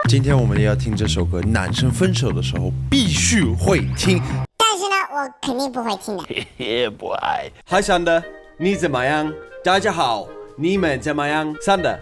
今天我们也要听这首歌，男生分手的时候必须会听。但是呢，我肯定不会听的。不爱。Hi Sander， 你怎么样？大家好，你们怎么样 ？Sander，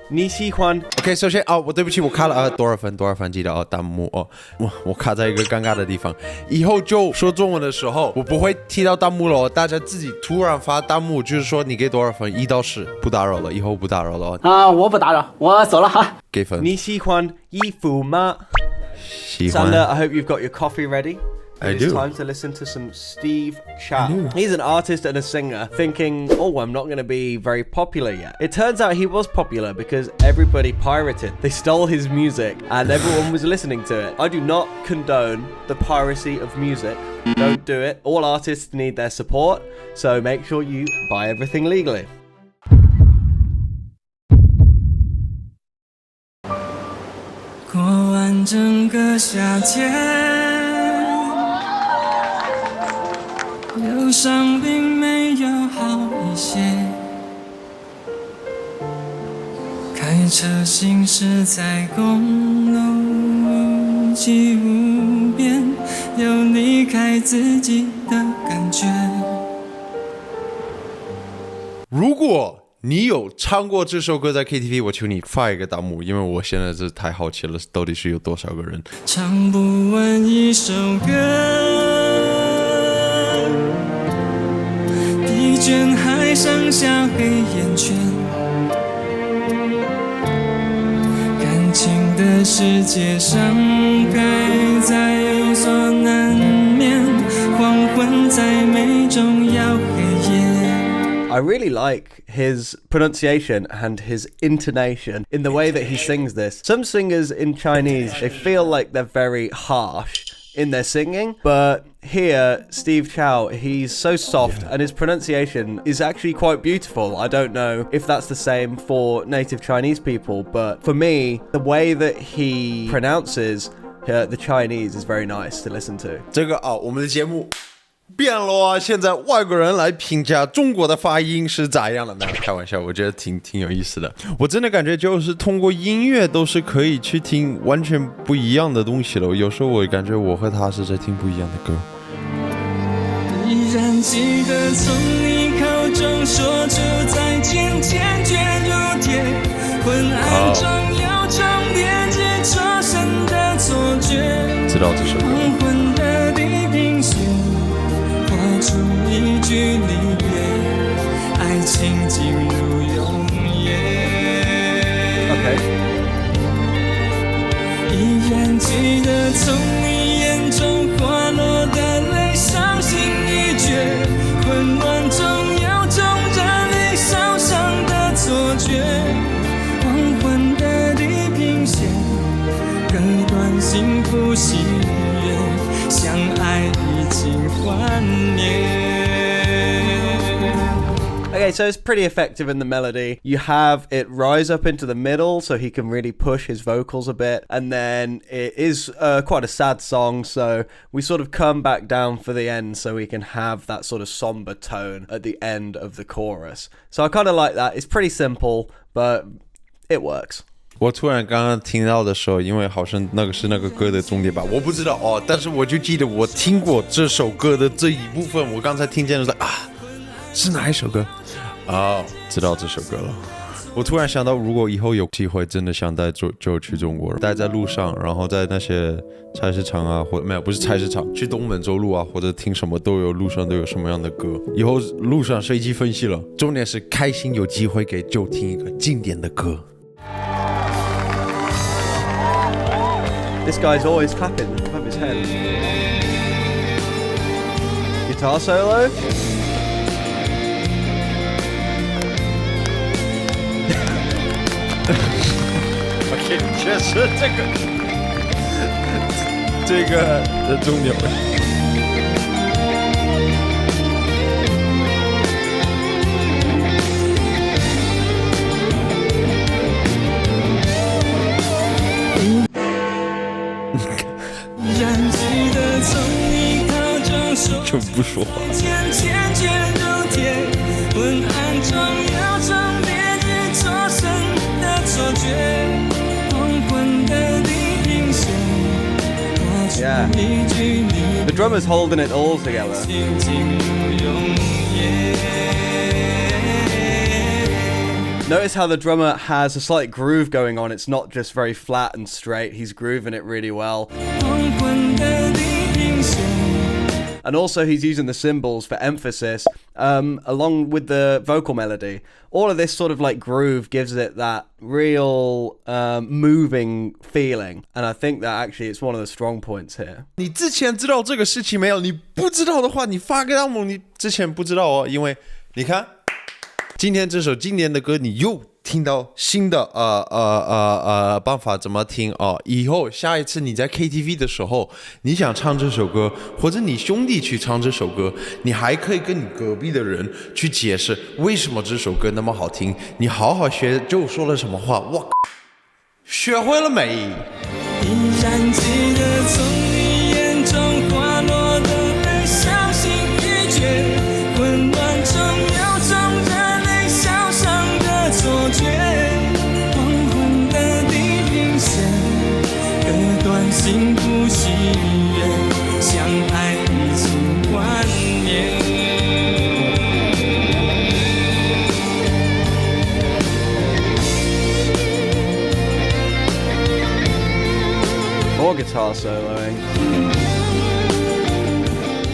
你喜欢 OK， 首先我对不起，我卡了多少分记得弹幕我卡在一个尴尬的地方，以后就说中文的时候我不会踢到弹幕了，大家自己突然发弹幕，就是说你给多少分，1到10，不打扰了，以后不打扰了我不打扰，我走了哈。给分。你喜欢衣服吗？喜欢。 Sander, I hope you've got your coffee ready. I It's do. time to listen to some Steve Chow. He's an artist and a singer, thinking, oh, I'm not going to be very popular yet. It turns out he was popular because everybody pirated. They stole his music and everyone was listening to it. I do not condone the piracy of music. Don't do it. All artists need their support, so make sure you buy everything legally. 过完整个夏天，忧伤并没有好一些。开车行驶在公路际无边，有离开自己的感觉。如果你有唱过这首歌在 KTV， 我求你发一个弹幕，因为我现在是太好奇了，到底是有多少个人唱不完一首歌，疲倦还剩下黑眼圈，感情的世界上该再有所难免，黄昏在美中要黑夜。I really like his pronunciation and his intonation in the way that he sings this. Some singers in Chinese, they feel like they're very harsh in their singing, but here, Steve Chow, he's so soft and his pronunciation is actually quite beautiful. I don't know if that's the same for native Chinese people, but for me, the way that he pronounces the Chinese is very nice to listen to. 这个我们的节目变了啊！现在外国人来评价中国的发音是咋样的呢？开玩笑，我觉得挺有意思的。我真的感觉就是通过音乐都是可以去听完全不一样的东西了。有时候我感觉我和他是在听不一样的歌。依然记得从你口中说出再见，坚决如铁，昏暗中有种连接着身的错觉。知道这首歌。黄昏的地平线。出一句离别，爱情进入永夜。Okay. 依然记得从你眼中滑落的泪，伤心欲绝，混乱中有种热泪烧伤的错觉。黄昏的地平线，割断幸福喜悦，相爱已经幻灭。Okay, so it's pretty effective in the melody. You have it rise up into the middle so he can really push his vocals a bit. And then it is quite a sad song, so we sort of come back down for the end so we can have that sort of somber tone at the end of the chorus. So I kind of like that. It's pretty simple, but it works. 我突然刚刚听到的时候，因为好像那个是那个歌的重点吧，我不知道但是我就记得我听过这首歌的这一部分，我刚才听见的时候是哪一首歌知道这首歌了。我突然想到，如果以后有机会真的想带就去中国，带在路上，然后在那些菜市场啊，或没有不是菜市场，去东门走路啊，或者听什么都有，路上都有什么样的歌。以后路上随机分析了，重点是开心有机会给就听一个经典的歌。This guy's always clapping above his head. Guitar solo. OK， 确实这个的重点。就不说话。坚决如铁，昏暗中有种别具作声的错觉，黄昏的地 there. The drummer's holding it all together. Notice how the drummer has a slight groove going on. It's not just very flat and straight. He's grooving it really well. And also he's using the cymbals for emphasis, along with the vocal melody. All of this sort of like groove gives it that real moving feeling. And I think that actually it's one of the strong points here. 你之前知道这个事情没有？你不知道的话，你发给他们，你之前不知道哦，因为你看。今天这首经典的歌，你又听到新的办法怎么听哦。以后下一次你在 KTV 的时候，你想唱这首歌，或者你兄弟去唱这首歌，你还可以跟你隔壁的人去解释为什么这首歌那么好听。你好好学就说了什么话，我学会了没？依然记得从你眼中滑落的泪，伤心欲绝，混乱中有种热泪烧伤的错觉，黄昏的地平线，割断幸福喜悦，相爱已经幻灭。More guitar soloing.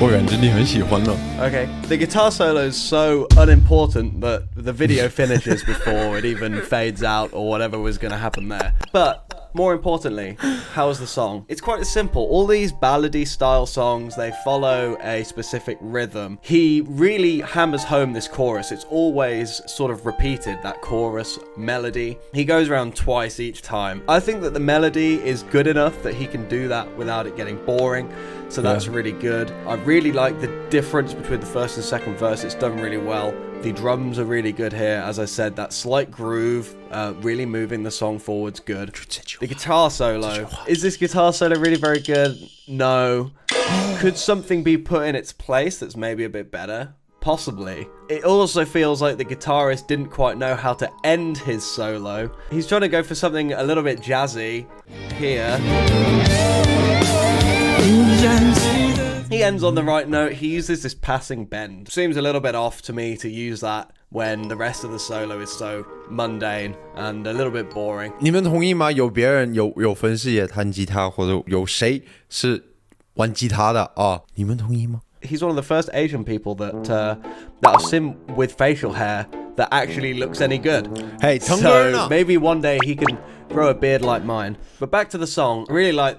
我感觉你很喜欢了。 Okay, the guitar solo is so unimportant that the video finishes before it even fades out or whatever was going to happen there. But more importantly, how is the song? It's quite simple. All these ballady style songs, they follow a specific rhythm. He really hammers home this chorus. It's always sort of repeated, that chorus melody. He goes around twice each time. I think that the melody is good enough that he can do that without it getting boring. So that's really good. I really like the difference between the first and second verse. It's done really well. The drums are really good here. As I said, that slight groove, really moving the song forwards good. The guitar solo. Is this guitar solo really very good? No. Could something be put in its place that's maybe a bit better? Possibly. It also feels like the guitarist didn't quite know how to end his solo. He's trying to go for something a little bit jazzy here. He ends on the right note. He uses this passing bend. Seems a little bit off to me to use that when the rest of the solo is so mundane and a little bit boring. 你们同意吗？有别人有粉丝也弹吉他，或者有谁是玩吉他的啊？你们同意吗？ He's one of the first Asian people that I've seen with facial hair that actually looks any good. Hey, so maybe one day he can grow a beard like mine. But back to the song, I really like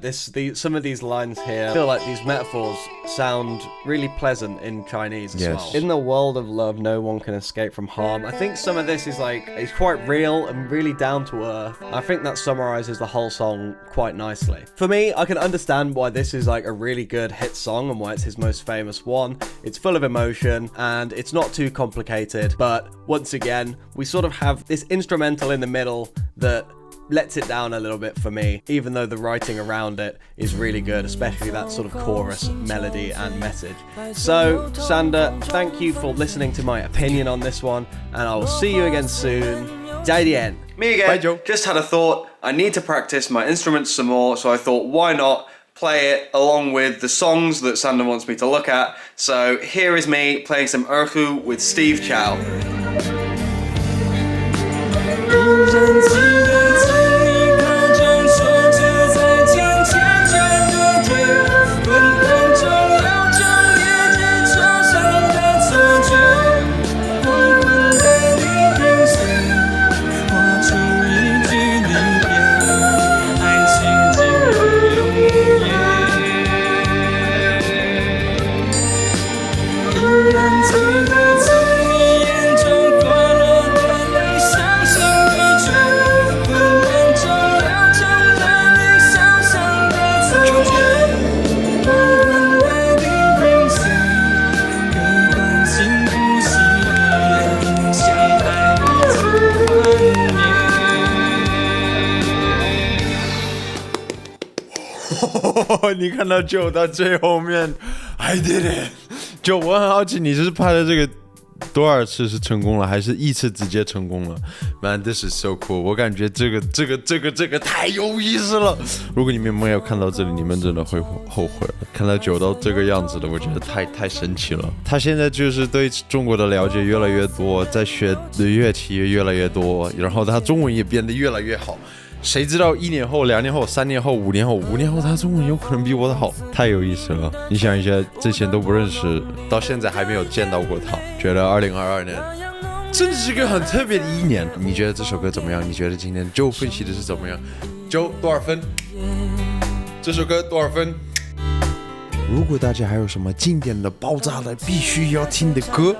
some of these lines here. I feel like these metaphors sound really pleasant in Chinese as well. In the world of love, no one can escape from harm. I think some of this is it's quite real and really down to earth. I think that summarizes the whole song quite nicely. For me, I can understand why this is like a really good hit song and why it's his most famous one. It's full of emotion and it's not too complicated, but once again, we sort of have this instrumental in the middle that lets it down a little bit for me, even though the writing around it is really good, especially that sort of chorus melody and message. So, Sander, thank you for listening to my opinion on this one, and I will see you again soon. 再见. Me again. Bye, Joe. Just had a thought. I need to practice my instruments some more, so I thought, why not play it along with the songs that Sander wants me to look at. So here is me playing some Erhu with Steve Chow. 你看到就到最后面 I did it 就我很好奇你是拍的这个多少次是成功了，还是一次直接成功了 ？Man, this is so cool！ 我感觉这个太有意思了。如果你们没有看到这里，你们真的会后悔了。看到9到这个样子的，我觉得太神奇了。他现在就是对中国的了解越来越多，在学的乐器也越来越多，然后他中文也变得越来越好。谁知道1年后、2年后、3年后、5年后，5年后他中文有可能比我的好，太有意思了。你想一下，之前都不认识，到现在还没有见到过他，觉得2022年真的是一个很特别的一年。你觉得这首歌怎么样？你觉得今天Joe分析的是怎么样？Joe多少分？这首歌多少分？如果大家还有什么经典的、爆炸的、必须要听的歌，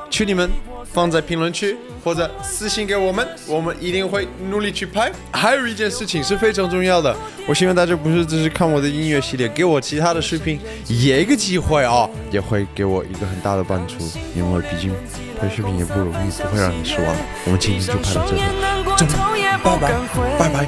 求你们放在评论区或者私信给我们，我们一定会努力去拍。还有一件事情是非常重要的，我希望大家不是只是看我的音乐系列，给我其他的视频也一个机会啊，也会给我一个很大的帮助，因为毕竟拍视频也不容易，不会让你失望。我们今天就拍到这里，拜拜。